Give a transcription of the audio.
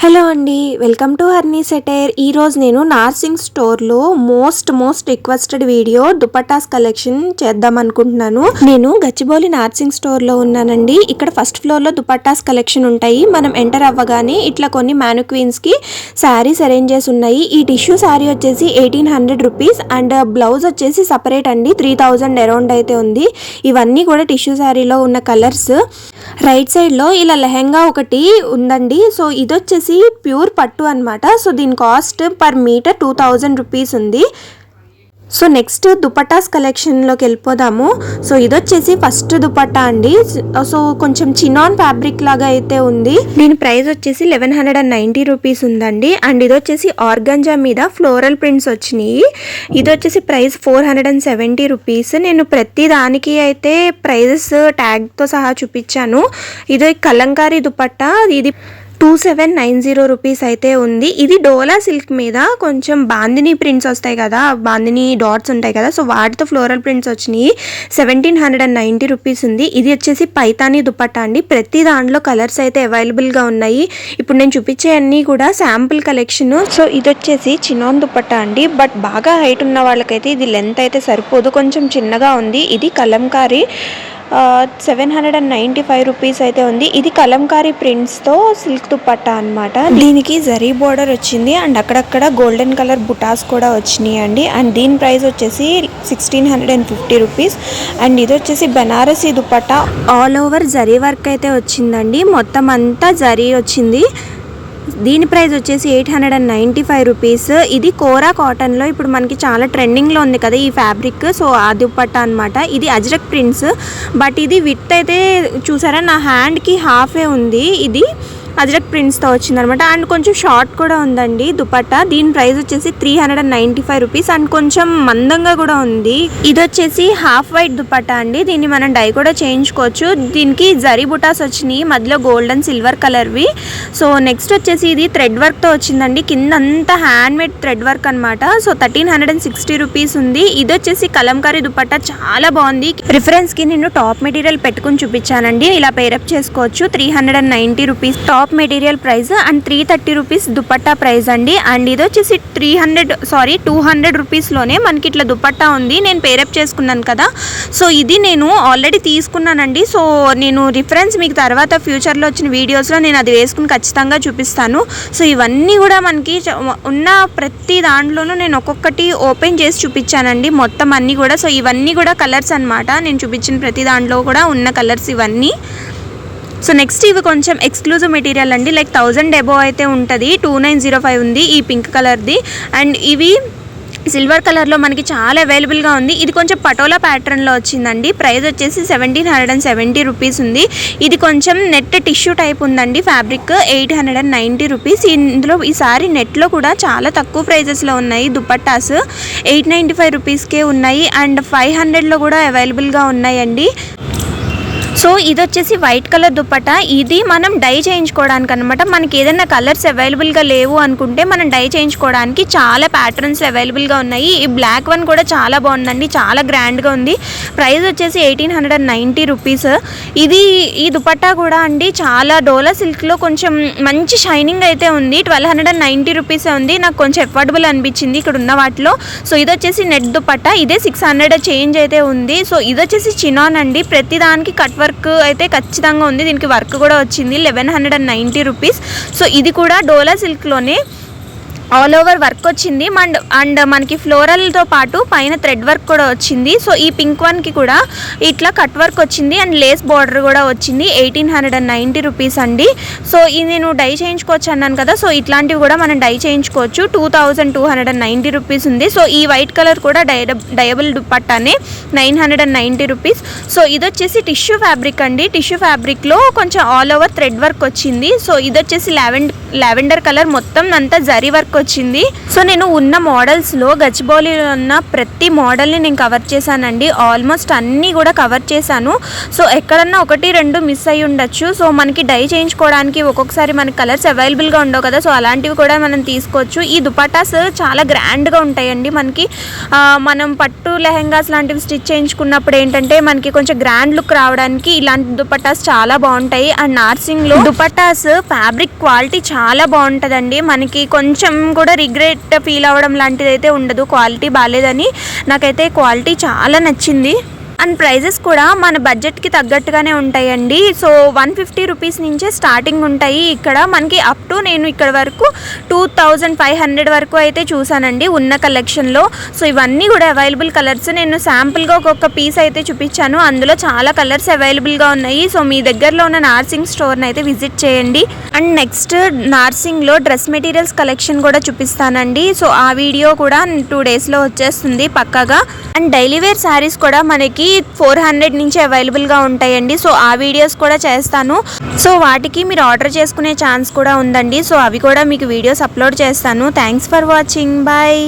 Hello అండి, welcome to హర్నీ satire. ఈరోజు నేను నార్సింగ్ స్టోర్లో most requested video dupattas collection చేద్దాం అనుకుంటున్నాను. నేను గచ్చిబౌలి నార్సింగ్ స్టోర్లో ఉన్నానండి. ఇక్కడ ఫస్ట్ ఫ్లోర్లో దుపట్టాస్ కలెక్షన్ ఉంటాయి. మనం ఎంటర్ అవ్వగానే ఇట్లా కొన్ని మ్యానుక్వీన్స్కి శారీస్ అరేంజ్ చేసి ఉన్నాయి. ఈ టిష్యూ శారీ వచ్చేసి 1800 రూపీస్ అండ్ బ్లౌజ్ వచ్చేసి సపరేట్ అండి 3000 అరౌండ్ అయితే ఉంది. ఇవన్నీ కూడా టిష్యూ శారీలో ఉన్న కలర్స్. రైట్ సైడ్లో ఇలా లెహెంగా ఒకటి ఉందండి. సో ఇది వచ్చేసి ప్యూర్ పట్టు అన్నమాట. సో దీని కాస్ట్ పర్ మీటర్ 2000 రూపీస్ ఉంది. సో నెక్స్ట్ దుపట్టాస్ కలెక్షన్లోకి వెళ్ళిపోదాము. సో ఇది వచ్చేసి ఫస్ట్ దుపట్టా అండి. సో కొంచెం చినాన్ ఫ్యాబ్రిక్ లాగా అయితే ఉంది. దీని ప్రైస్ వచ్చేసి 1190 రూపీస్ ఉందండి. అండ్ ఇది వచ్చేసి ఆర్గంజా మీద ఫ్లోరల్ ప్రింట్స్ వచ్చినాయి. ఇది వచ్చేసి ప్రైస్ 470 రూపీస్. నేను ప్రతి దానికి అయితే ప్రైజెస్ ట్యాగ్తో సహా చూపించాను. ఇది కలంకారీ దుపట్టా, ఇది 2790 రూపీస్ అయితే ఉంది. ఇది డోలా సిల్క్ మీద కొంచెం బాందిని ప్రింట్స్ వస్తాయి కదా, బాందిని డాట్స్ ఉంటాయి కదా, సో వాటితో ఫ్లోరల్ ప్రింట్స్ వచ్చినాయి. 1790 రూపీస్ ఉంది. ఇది వచ్చేసి పైతానీ దుపట్టా అండి. ప్రతి దాంట్లో కలర్స్ అయితే అవైలబుల్గా ఉన్నాయి. ఇప్పుడు నేను చూపించే అన్నీ కూడా శాంపుల్ కలెక్షన్. సో ఇది వచ్చేసి చినాన్ దుపట్టా అండి. బట్ బాగా హైట్ ఉన్న వాళ్ళకైతే ఇది లెంత్ అయితే సరిపోదు, కొంచెం చిన్నగా ఉంది. ఇది కలంకారీ 795 రూపీస్ అయితే ఉంది. ఇది కలంకారీ ప్రింట్స్తో సిల్క్ దుపట్టా అనమాట. దీనికి జరీ బోర్డర్ వచ్చింది అండ్ అక్కడక్కడ గోల్డెన్ కలర్ బుటాస్ కూడా వచ్చినాయి అండి. అండ్ దీని ప్రైస్ వచ్చేసి 1650 రూపీస్. అండ్ ఇది వచ్చేసి Banarasi dupatta, all over zari work అయితే వచ్చిందండి. మొత్తం అంతా జరీ వచ్చింది. దీని ప్రైస్ వచ్చేసి 895 రూపీస్. ఇది కోరా కాటన్లో ఇప్పుడు మనకి చాలా ట్రెండింగ్లో ఉంది కదా ఈ ఫ్యాబ్రిక్. సో ఆ దుపట్టా అనమాట. ఇది అజ్రక్ ప్రింట్స్, బట్ ఇది విత్ అయితే చూసారా నా హ్యాండ్కి హాఫే ఉంది. ఇది అజ్రక్ ప్రింట్స్తో వచ్చిందనమాట. అండ్ కొంచెం షార్ట్ కూడా ఉందండి దుపట్టా. దీని ప్రైస్ వచ్చేసి 395 రూపీస్. అండ్ కొంచెం మందంగా కూడా ఉంది. ఇది వచ్చేసి హాఫ్ వైట్ దుపట్టా అండి. దీన్ని మనం డై కూడా చేయించుకోవచ్చు. దీనికి జరీ బుటాస్ వచ్చినాయి, మధ్యలో గోల్డ్ అండ్ సిల్వర్ కలర్వి. సో నెక్స్ట్ వచ్చేసి ఇది థ్రెడ్ వర్క్తో వచ్చిందండి. కింద అంతా హ్యాండ్ మేడ్ థ్రెడ్ వర్క్ అనమాట. సో 1360 రూపీస్ ఉంది. ఇది వచ్చేసి కలంకారీ దుపట్టా, చాలా బాగుంది. రిఫరెన్స్కి నేను టాప్ మెటీరియల్ పెట్టుకుని చూపించానండి. ఇలా పేరప్ చేసుకోవచ్చు. 390 rupees top material price and 330 rupees dupatta price అండి. అండ్ ఇది వచ్చేసి 200 రూపీస్లోనే మనకి ఇట్లా దుపట్టా ఉంది. నేను పేరప్ చేసుకున్నాను కదా, సో ఇది నేను ఆల్రెడీ తీసుకున్నానండి. సో నేను రిఫరెన్స్ మీకు తర్వాత ఫ్యూచర్లో వచ్చిన వీడియోస్లో నేను అది వేసుకుని ఖచ్చితంగా చూపిస్తాను. సో ఇవన్నీ కూడా మనకి ఉన్న ప్రతి దాంట్లోనూ నేను ఒక్కొక్కటి ఓపెన్ చేసి చూపించానండి, మొత్తం అన్నీ కూడా. సో ఇవన్నీ కూడా కలర్స్ అనమాట. నేను చూపించిన ప్రతి దాంట్లో కూడా ఉన్న కలర్స్ ఇవన్నీ. సో నెక్స్ట్ ఇవి కొంచెం ఎక్స్క్లూజివ్ మెటీరియల్ అండి, లైక్ 1000 అబోవ్ అయితే ఉంటుంది. 2905 ఉంది ఈ పింక్ కలర్ది. అండ్ ఇవి సిల్వర్ కలర్లో మనకి చాలా అవైలబుల్గా ఉంది. ఇది కొంచెం పటోలా ప్యాటర్న్లో వచ్చిందండి. ప్రైస్ వచ్చేసి 1770 రూపీస్ ఉంది. ఇది కొంచెం నెట్ టిష్యూ టైప్ ఉందండి ఫ్యాబ్రిక్. 890 రూపీస్. ఇందులో ఈసారి నెట్లో కూడా చాలా తక్కువ ప్రైజెస్లో ఉన్నాయి దుపట్టాస్. 895 రూపీస్కే ఉన్నాయి అండ్ 500లో కూడా అవైలబుల్గా ఉన్నాయండి. సో ఇది వచ్చేసి వైట్ కలర్ దుపట్టా. ఇది మనం డై చేయించుకోవడానికి అనమాట. మనకి ఏదైనా కలర్స్ అవైలబుల్గా లేవు అనుకుంటే మనం డై చేయించుకోవడానికి చాలా ప్యాటర్న్స్ అవైలబుల్గా ఉన్నాయి. ఈ బ్లాక్ వన్ కూడా చాలా బాగుందండి, చాలా గ్రాండ్గా ఉంది. ప్రైస్ వచ్చేసి 1890 రూపీస్. ఈ దుపట్టా కూడా అండి చాలా డోలా సిల్క్లో కొంచెం మంచి షైనింగ్ అయితే ఉంది. 1290 రూపీసే ఉంది. నాకు కొంచెం ఎఫోర్డబుల్ అనిపించింది ఇక్కడ ఉన్న వాటిలో. సో ఇది వచ్చేసి నెట్ దుపట్టా. ఇదే 600 చేంజ్ అయితే ఉంది. సో ఇది వచ్చేసి చినాన్ అండి. ప్రతి దానికి కట్ వర్క్ అయితే ఖచ్చితంగా ఉంది. దీనికి వర్క్ కూడా వచ్చింది. 1190 రూపీస్. సో ఇది కూడా డోలా సిల్క్లోనే ఆల్ ఓవర్ వర్క్ వచ్చింది. అండ్ మనకి ఫ్లోరల్తో పాటు పైన థ్రెడ్ వర్క్ కూడా వచ్చింది. సో ఈ పింక్ వన్కి కూడా ఇట్లా కట్ వర్క్ వచ్చింది అండ్ లేస్ బార్డర్ కూడా వచ్చింది. 1890 రూపీస్ అండి. సో ఇది నేను డై చేయించుకోవచ్చు అన్నాను కదా, సో ఇట్లాంటివి కూడా మనం డై చేయించుకోవచ్చు. 2290 రూపీస్ ఉంది. సో ఈ వైట్ కలర్ కూడా డయబుల్ దుపట్టానే 990 రూపీస్. సో ఇది వచ్చేసి టిష్యూ ఫ్యాబ్రిక్ అండి. టిష్యూ ఫ్యాబ్రిక్లో కొంచెం ఆల్ ఓవర్ థ్రెడ్ వర్క్ వచ్చింది. సో ఇది వచ్చేసి లావెండర్ కలర్, మొత్తం అంతా జరీ వర్క్ తీసుకొచ్చింది. సో నేను ఉన్న మోడల్స్లో గచ్చిబౌలిలో ఉన్న ప్రతి మోడల్ని నేను కవర్ చేశానండి. ఆల్మోస్ట్ అన్నీ కూడా కవర్ చేశాను. సో ఎక్కడన్నా 1-2 మిస్ అయ్యి ఉండొచ్చు. సో మనకి డై చేయించుకోవడానికి ఒక్కొక్కసారి మనకి కలర్స్ అవైలబుల్గా ఉండవు కదా, సో అలాంటివి కూడా మనం తీసుకోవచ్చు. ఈ దుపట్టాస్ చాలా గ్రాండ్గా ఉంటాయండి. మనకి మనం పట్టు లెహెంగాస్ లాంటివి స్టిచ్ చేయించుకున్నప్పుడు ఏంటంటే మనకి కొంచెం గ్రాండ్ లుక్ రావడానికి ఇలాంటి దుపట్టాస్ చాలా బాగుంటాయి. అండ్ నార్సింగ్లో దుపట్టాస్ ఫ్యాబ్రిక్ క్వాలిటీ చాలా బాగుంటుందండి. మనకి కొంచెం కూడా రిగ్రెట్ ఫీల్ అవ్వడం లాంటిది అయితే ఉండదు. క్వాలిటీ బాగాలేదని, నాకైతే క్వాలిటీ చాలా నచ్చింది. అండ్ ప్రైజెస్ కూడా మన బడ్జెట్కి తగ్గట్టుగానే ఉంటాయండి. సో 150 రూపీస్ నుంచే స్టార్టింగ్ ఉంటాయి. ఇక్కడ మనకి అప్ టు నేను ఇక్కడ వరకు 2500 వరకు అయితే చూసానండి ఉన్న కలెక్షన్లో. సో ఇవన్నీ కూడా అవైలబుల్ కలర్స్. నేను శాంపుల్గా ఒక్కొక్క పీస్ అయితే చూపించాను. అందులో చాలా కలర్స్ అవైలబుల్గా ఉన్నాయి. సో మీ దగ్గరలో ఉన్న నార్సింగ్ స్టోర్ని అయితే విజిట్ చేయండి. అండ్ నెక్స్ట్ నార్సింగ్లో డ్రెస్ మెటీరియల్స్ కలెక్షన్ కూడా చూపిస్తానండి. సో ఆ వీడియో కూడా 2 డేస్లో వచ్చేస్తుంది పక్కాగా. అండ్ డైలీ వేర్ శారీస్ కూడా మనకి 400 నుంచి అవైలబుల్గా ఉంటాయండి. సో ఆ వీడియోస్ కూడా చేస్తాను. సో వాటికి మీరు ఆర్డర్ చేసుకునే ఛాన్స్ కూడా ఉందండి. సో అవి కూడా మీకు వీడియోస్ అప్లోడ్ చేస్తాను. Thanks for watching. బాయ్.